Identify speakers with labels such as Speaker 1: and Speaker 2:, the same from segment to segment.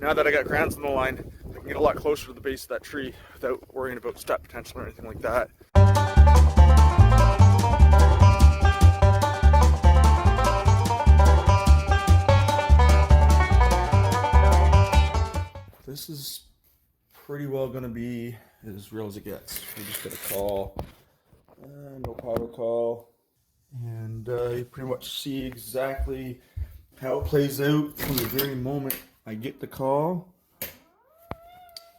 Speaker 1: now that I got grounds on the line, I can get a lot closer to the base of that tree without worrying about step potential or anything like that. This is pretty well going to be as real as it gets. We just get a call, no power call, and you pretty much see exactly how it plays out from the very moment I get the call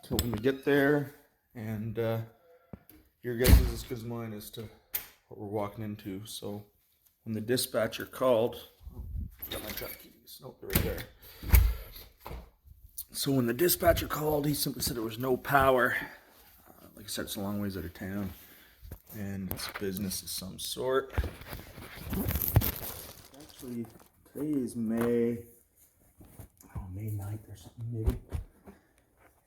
Speaker 1: till when we get there, and your guess is as good as mine as to what we're walking into. So when the dispatcher called, got my truck keys, nope, they're right there. So when the dispatcher called, he simply said there was no power. Like I said, it's a long ways out of town, and it's business of some sort. Actually, today is May 9th or something maybe.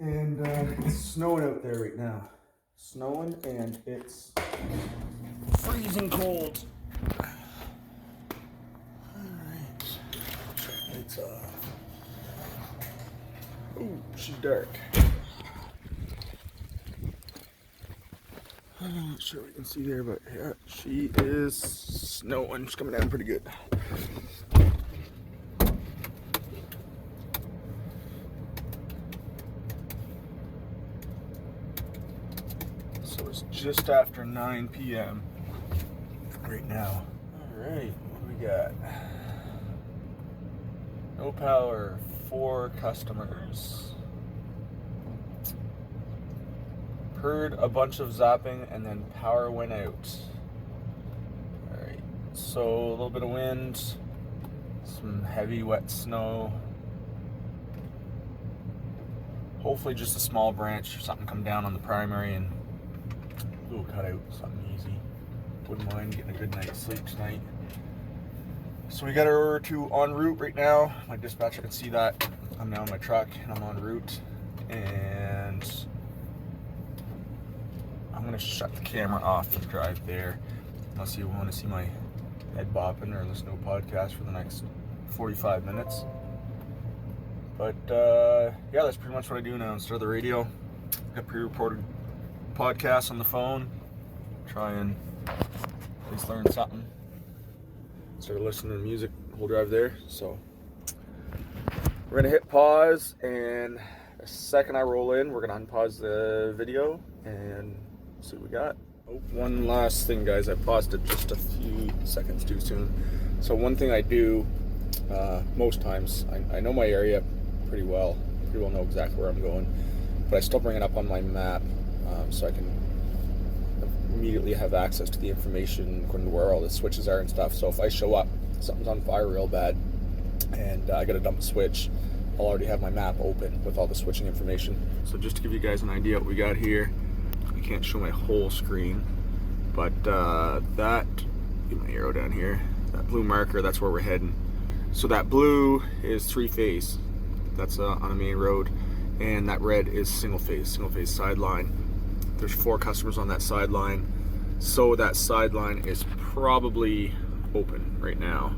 Speaker 1: And it's snowing out there right now. Snowing, and it's freezing cold. Alright. Lights off. Ooh, she's dark. I'm not sure what you can see there, but yeah, she is snowing. She's coming down pretty good. So it's just after 9 p.m. right now. Alright, what do we got? No power, 4 customers. Heard a bunch of zapping and then power went out. Alright, so a little bit of wind, some heavy wet snow. Hopefully just a small branch or something come down on the primary and we'll cut out something easy. Wouldn't mind getting a good night's sleep tonight. So we got her to en route right now. My dispatcher can see that. I'm now in my truck and I'm en route. And I'm gonna shut the camera off and drive there. Unless you want to see my head bopping or listen to a podcast for the next 45 minutes. But yeah, that's pretty much what I do now. Instead of the radio, got pre-recorded podcasts on the phone. Try and at least learn something. Instead of listening to music the whole drive there. So we're gonna hit pause, and the second I roll in, we're gonna unpause the video and see what we got. Oh, one last thing, guys. I paused it just a few seconds too soon. So one thing I do most times, I know my area pretty well know exactly where I'm going, but I still bring it up on my map so I can immediately have access to the information according to where all the switches are and stuff. So if I show up, something's on fire real bad, and I gotta dump a switch, I'll already have my map open with all the switching information. So just to give you guys an idea what we got here, I can't show my whole screen, but that, get my arrow down here, that blue marker, that's where we're heading. So that blue is 3-phase, that's on a main road, and that red is single phase sideline. There's 4 customers on that sideline, so that sideline is probably open right now.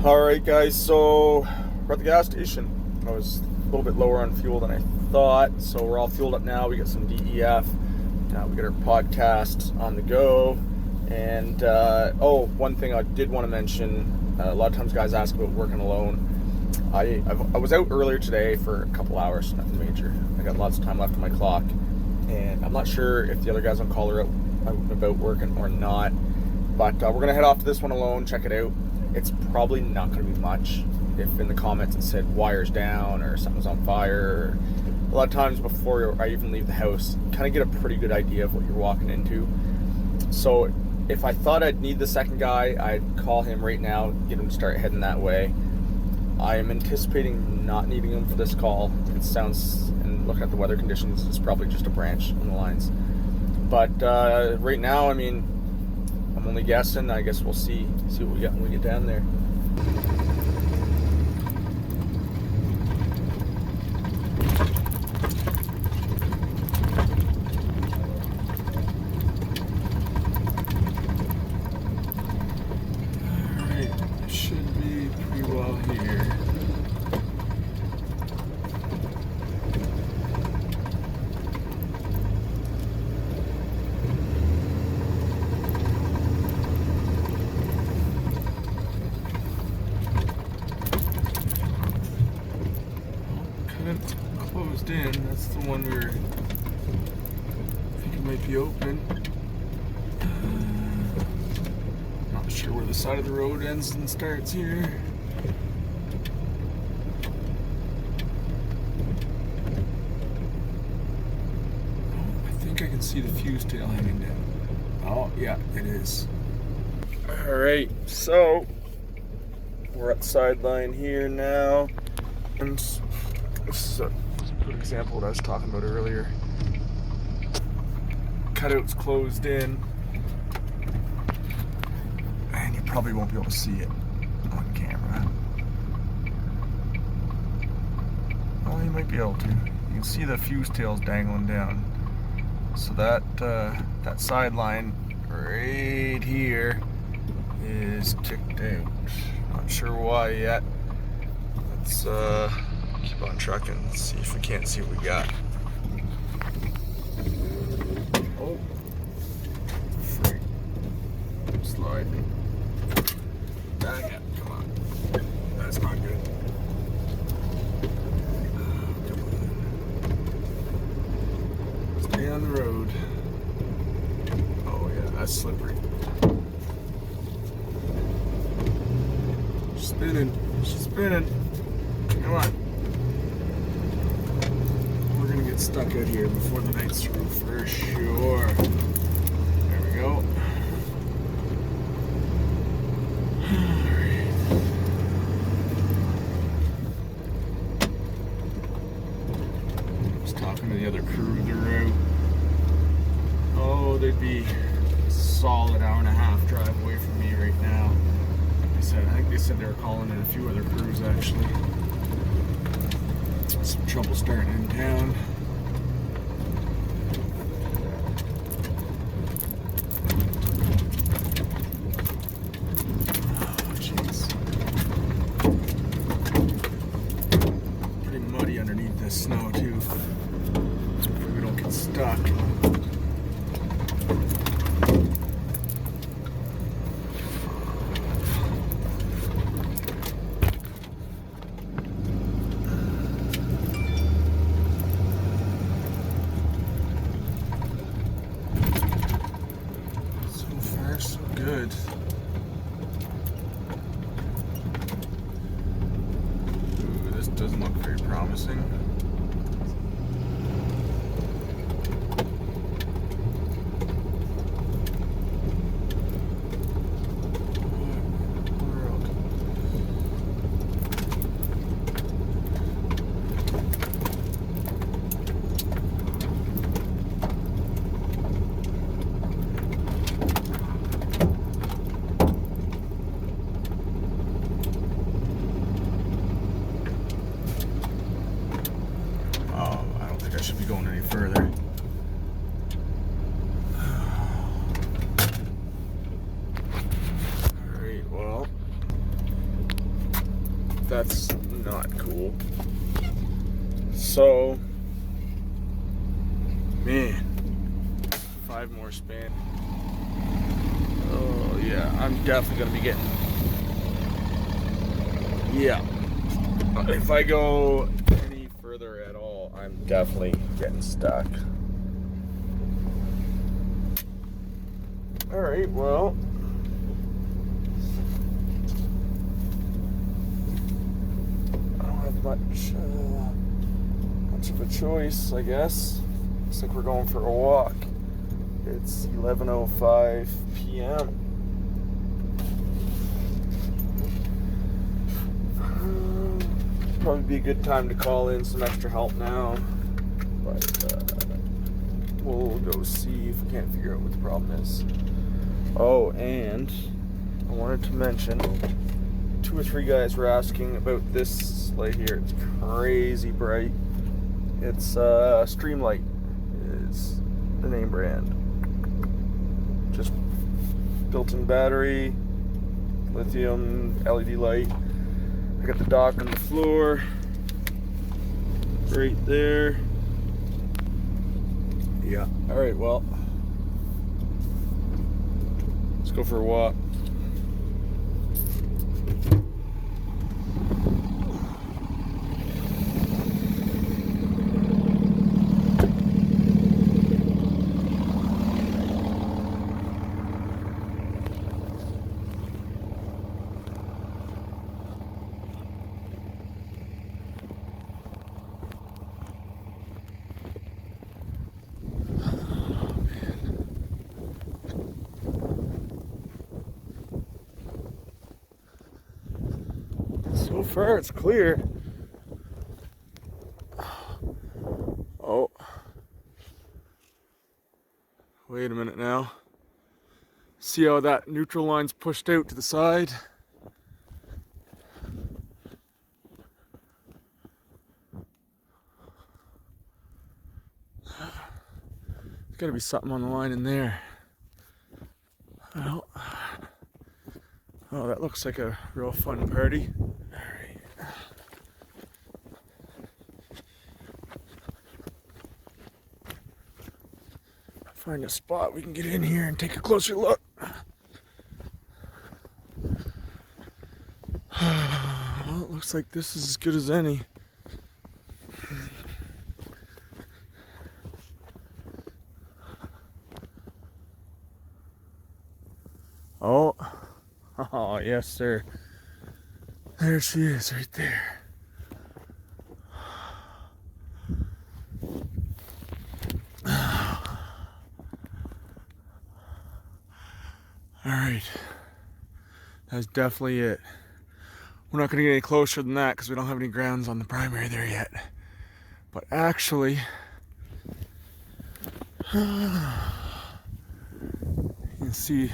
Speaker 1: Alright guys, so we're at the gas station. I was a little bit lower on fuel than I thought, so we're all fueled up now. We got some DEF, we got our podcast on the go, and one thing I did want to mention, a lot of times guys ask about working alone. I was out earlier today for a couple hours, nothing major. I got lots of time left on my clock, and I'm not sure if the other guys on call are out about working or not, but we're going to head off to this one alone, check it out. It's probably not going to be much. If in the comments it said wires down or something's on fire, or a lot of times before I even leave the house, you kind of get a pretty good idea of what you're walking into. So if I thought I'd need the second guy, I'd call him right now, get him to start heading that way. I am anticipating not needing him for this call. It sounds, and looking at the weather conditions, it's probably just a branch on the lines. But right now, I mean, I'm only guessing. I guess we'll see what we got when we get down there. Alright, should be pretty well here. And it's closed in. That's the one we were thinking might be open. Not sure where the side of the road ends and starts here. Oh, I think I can see the fuse tail hanging down. Oh, yeah, it is. Alright, so we're at the sideline here now. And this is a good example of what I was talking about earlier. Cutout's closed in. And you probably won't be able to see it on camera. Well, you might be able to. You can see the fuse tails dangling down. So that sideline right here is kicked out. Not sure why yet. Let's keep on trucking, see if we can't see what we got. Oh, freak. Slide. Back up, come on. That's not good. Come on. Stay on the road. Oh yeah, that's slippery. She's spinning. Come on. We're gonna get stuck out here before the night's through for sure. There we go. Alright. I was talking to the other crew, they're out. Oh, they'd be a solid hour and a half drive away from me right now. I think they said they were calling in a few other crews actually. Some trouble starting in town. Oh, jeez. Pretty muddy underneath this snow too. Hopefully we don't get stuck. Good. Ooh, this doesn't look very promising. Should be going any further. Alright, well, that's not cool. So, man, 5 more spin. Oh yeah, I'm definitely gonna be getting, yeah, if I go any further at all, I'm definitely getting stuck. Alright, well, I don't have much of a choice, I guess. Looks like we're going for a walk. It's 11:05 p.m. Probably be a good time to call in some extra help now, but we'll go see if we can't figure out what the problem is. Oh, and I wanted to mention, 2 or 3 guys were asking about this light here. It's crazy bright. It's Streamlight is the name brand. Just built-in battery, lithium LED light. I got the dock on the floor right there. Yeah. All right, well, let's go for a walk. far it's clear. Oh. Wait a minute now. See how that neutral line's pushed out to the side? There's gotta be something on the line in there. Well, oh, that looks like a real fun party. Alright. Find a spot we can get in here and take a closer look. Well, it looks like this is as good as any. Oh, oh yes, sir. There she is, right there. All right, that's definitely it. We're not going to get any closer than that because we don't have any grounds on the primary there yet. But actually, you can see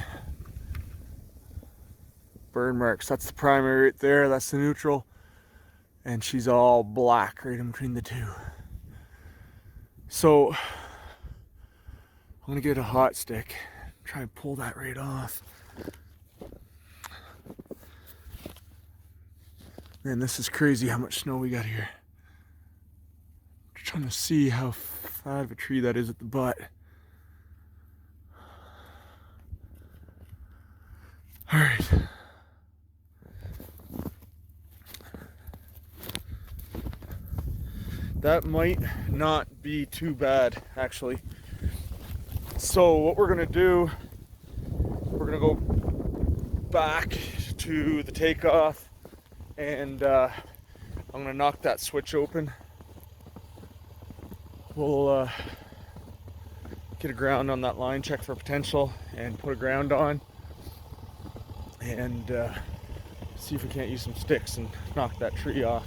Speaker 1: burn marks. That's the primary right there. That's the neutral. And she's all black right in between the two. So I'm going to get a hot stick, try and pull that right off. Man, this is crazy how much snow we got here. Just trying to see how fat of a tree that is at the butt. All right. That might not be too bad, actually. So what we're gonna do, we're gonna go back to the takeoff, and I'm gonna knock that switch open. We'll get a ground on that line, check for potential, and put a ground on, and see if we can't use some sticks and knock that tree off.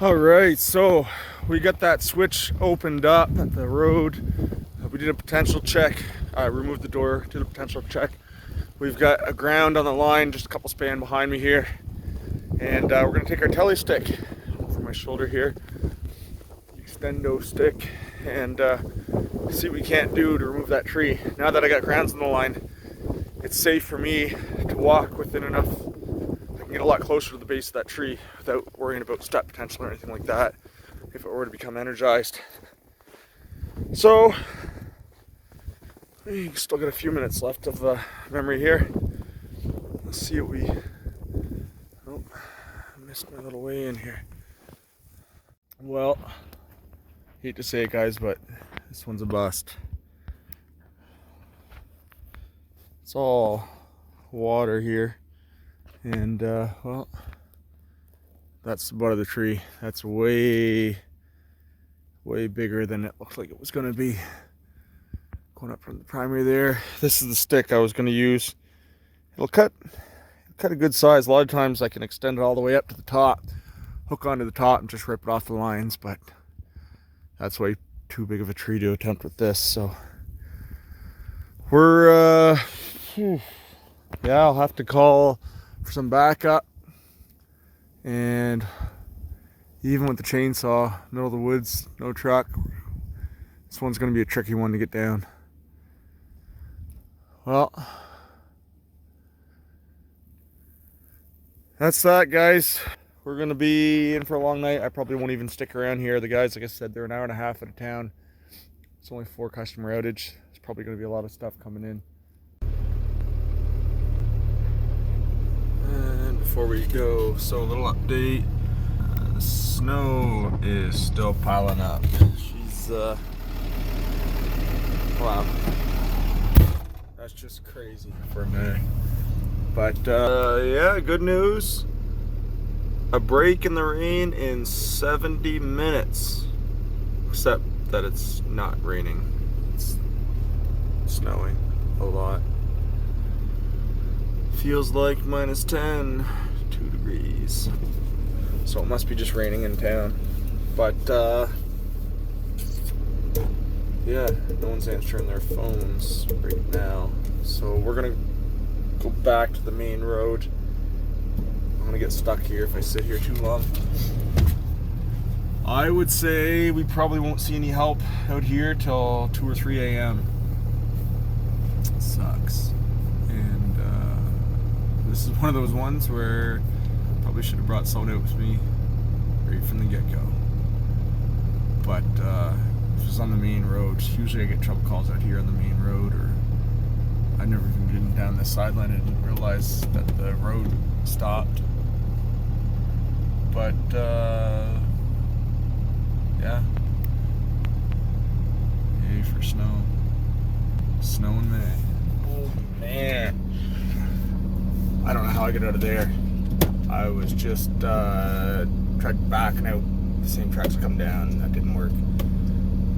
Speaker 1: Alright, so we got that switch opened up at the road. We did a potential check. I removed the door, did a potential check. We've got a ground on the line, just a couple span behind me here. And we're going to take our telly stick over my shoulder here, extendo stick, and see what we can't do to remove that tree. Now that I got grounds on the line, it's safe for me to walk within enough. I can get a lot closer to the base of that tree without worrying about step potential or anything like that if it were to become energized. So we still got a few minutes left of memory here. Let's see what we... Oh, I missed my little way in here. Well, hate to say it, guys, but this one's a bust. It's all water here, and well, that's the butt of the tree. That's way bigger than it looked like it was going to be. Going up from the primary there. This is the stick I was going to use. It'll cut a good size. A lot of times I can extend it all the way up to the top, hook onto the top, and just rip it off the lines, but that's way too big of a tree to attempt with this. So we're yeah, I'll have to call for some backup, and even with the chainsaw, middle of the woods, no truck, this one's going to be a tricky one to get down. Well, that's that, guys. We're going to be in for a long night. I probably won't even stick around here. The guys, like I said, they're an hour and a half out of town. It's only 4 customer outage. There's probably going to be a lot of stuff coming in. And before we go, so a little update. The snow is still piling up. She's, wow. That's just crazy for a minute. But, yeah, good news. A break in the rain in 70 minutes. Except that it's not raining. It's snowing a lot. Feels like -10, 2 degrees. So it must be just raining in town. But, yeah, no one's answering their phones right now. So we're gonna go back to the main road. I'm gonna get stuck here if I sit here too long. I would say we probably won't see any help out here till 2 or 3 a.m. It sucks. And this is one of those ones where I probably should have brought someone out with me right from the get-go. But this was on the main road. Usually I get trouble calls out here on the main road, or I've never even been down this sideline and didn't realize that the road stopped. But yeah, yay for snow. Snow in May. Oh man, I don't know how I get out of there. I was just tried backing out the same tracks come down, and that didn't work.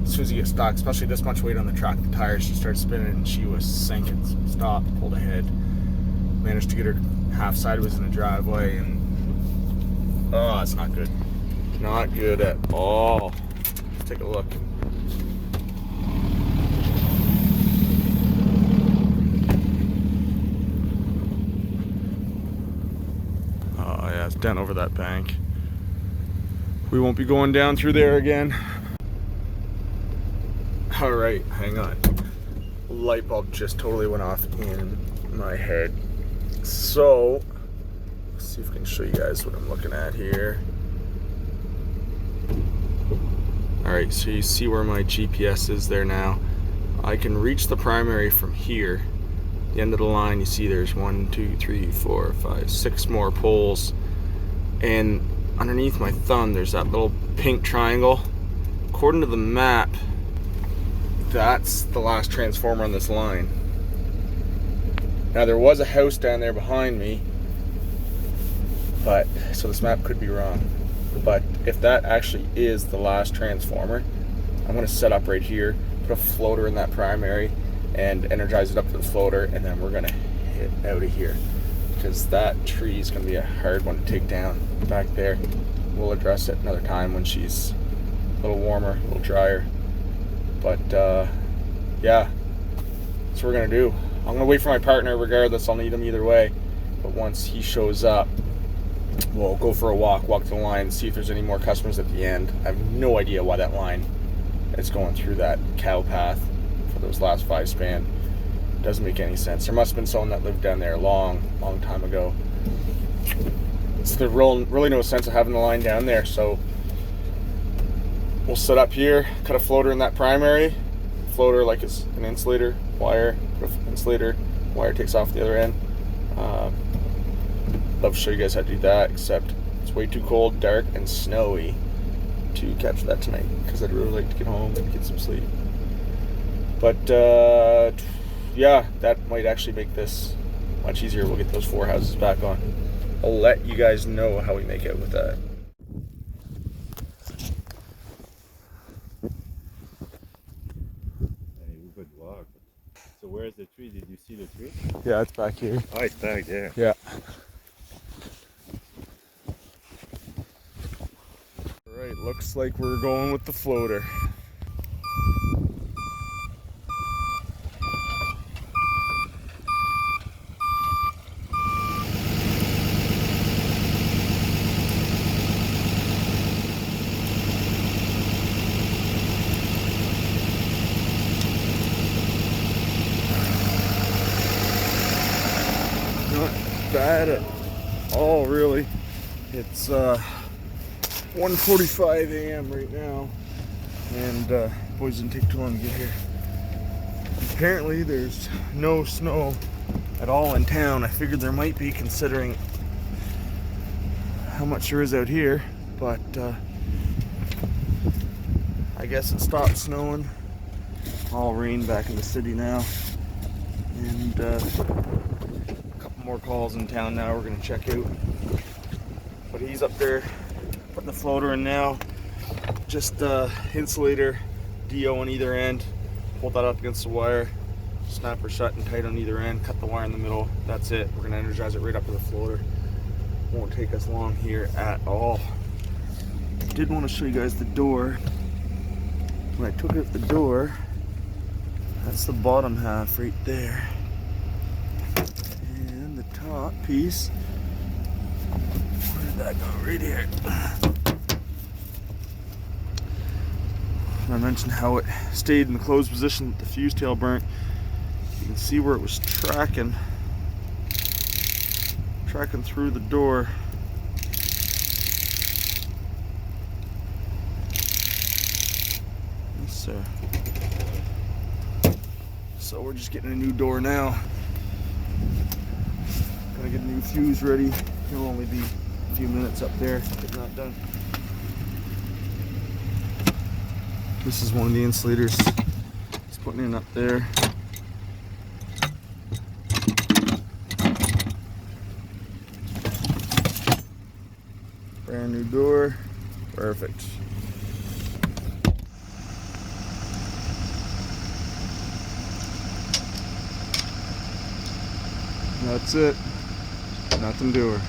Speaker 1: As soon as you get stuck, especially this much weight on the truck, the tires just started spinning and she was sinking. Stopped, pulled ahead, managed to get her half sideways in the driveway, and oh, it's not good. Not good at all. Let's take a look. Oh yeah, it's down over that bank. We won't be going down through there again. All right, hang on. Light bulb just totally went off in my head. So, let's see if I can show you guys what I'm looking at here. All right, so you see where my GPS is there now. I can reach the primary from here. The end of the line, you see there's 1, 2, 3, 4, 5, 6 more poles. And underneath my thumb, there's that little pink triangle. According to the map, that's the last transformer on this line. Now there was a house down there behind me, but so this map could be wrong. But if that actually is the last transformer, I'm going to set up right here, put a floater in that primary, and energize it up to the floater, and then we're going to hit out of here, because that tree is going to be a hard one to take down back there. We'll address it another time when she's a little warmer, a little drier. But yeah, that's what we're gonna do. I'm gonna wait for my partner regardless. I'll need him either way. But once he shows up, we'll go for a walk the line, and see if there's any more customers at the end. I have no idea why that line is going through that cow path for those last 5 span. Doesn't make any sense. There must have been someone that lived down there a long time ago. It's the really no sense of having the line down there. So we'll set up here, cut a floater in that primary. Floater like it's an insulator wire, put an insulator wire takes off the other end. Love to show you guys how to do that, except it's way too cold, dark, and snowy to capture that tonight, because I'd really like to get home and get some sleep. But yeah, that might actually make this much easier. We'll get those 4 houses back on. I'll let you guys know how we make out with that.
Speaker 2: So where's the tree? Did you see the tree?
Speaker 1: Yeah, it's back here.
Speaker 2: Oh, it's back there.
Speaker 1: Yeah. Alright, looks like we're going with the floater. Bad at all, really. It's 1:45 a.m. right now, and boys didn't take too long to get here. Apparently there's no snow at all in town. I figured there might be, considering how much there is out here, but I guess it stopped snowing. All rain back in the city now, and more calls in town now we're gonna check out. But he's up there putting the floater in now. Just insulator DO on either end. Hold that up against the wire. snapper shut and tight on either end, cut the wire in the middle. That's it. We're gonna energize it right up to the floater. Won't take us long here at all. I did want to show you guys the door. When I took out the door, that's the bottom half right there. And the top piece, where did that go? Right here. I mentioned how it stayed in the closed position with the fuse tail burnt. You can see where it was tracking through the door. So we're just getting a new door now. Gonna get a new fuse ready. It'll only be a few minutes up there, getting that done. This is one of the insulators he's putting in up there. Brand new door. Perfect. That's it. Nothing to her.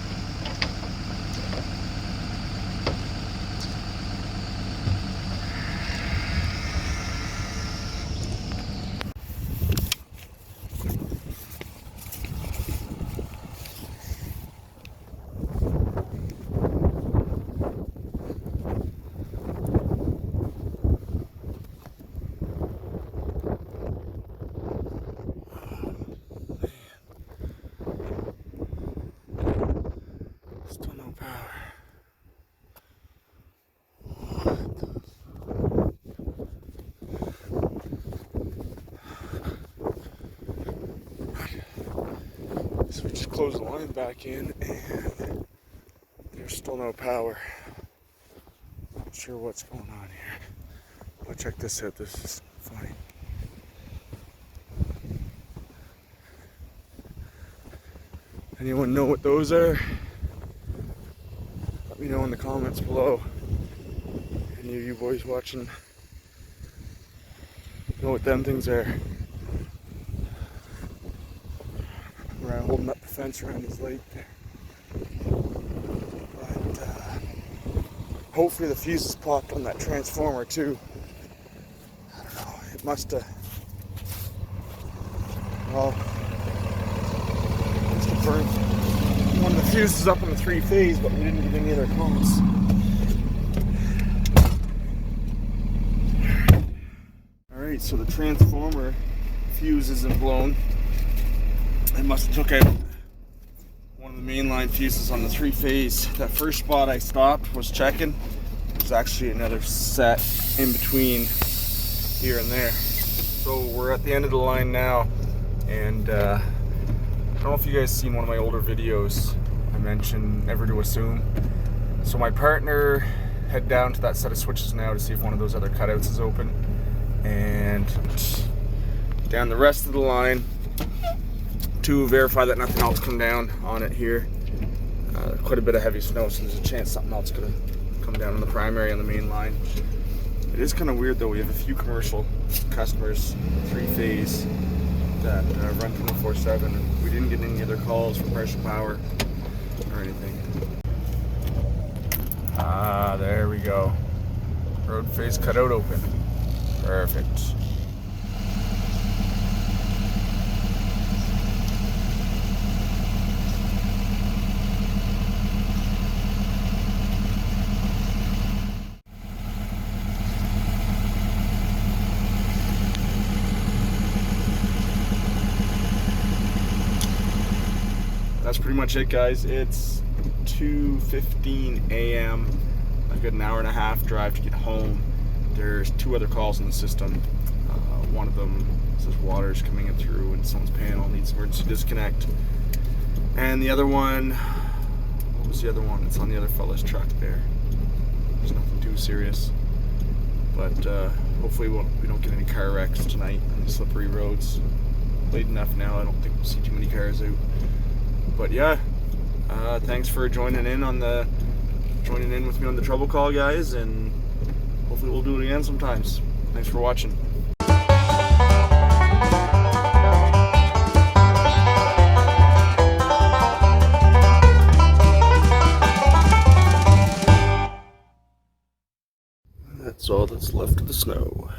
Speaker 1: Still no power. So we just closed the line back in and there's still no power. Not sure what's going on here. But check this out, this is funny. Anyone know what those are? Let me know in the comments below. Any of you boys watching know what them things are? We're holding up the fence around his lake there. But hopefully the fuse is popped on that transformer too. I don't know, it must have, well, must have burned one of the fuses up on the 3-phase, but we didn't get any other comments. Alright, so the transformer fuse isn't blown. I must have took out one of the mainline fuses on the 3-phase. That first spot I stopped was checking. There's actually another set in between here and there. So we're at the end of the line now, and I don't know if you guys seen one of my older videos. I mentioned never to assume. So my partner head down to that set of switches now to see if one of those other cutouts is open, and down the rest of the line to verify that nothing else come down on it here. Quite a bit of heavy snow, so there's a chance something else could have come down on the primary on the main line. It is kind of weird though, we have a few commercial customers, 3-phase, that run 24/7, and we didn't get any other calls for partial power or anything. Ah, there we go. Road face cutout open. Perfect. That's pretty much it, guys. It's 2:15 a.m. I've got an hour and a half drive to get home. There's 2 other calls in the system. One of them says water's coming in through and someone's panel needs emergency disconnect. And the other one, what was the other one? It's on the other fella's truck there. There's nothing too serious. But hopefully we don't get any car wrecks tonight on the slippery roads. Late enough now, I don't think we'll see too many cars out. But yeah, thanks for joining in with me on the trouble call, guys, and hopefully we'll do it again sometimes. Thanks for watching. That's all that's left of the snow.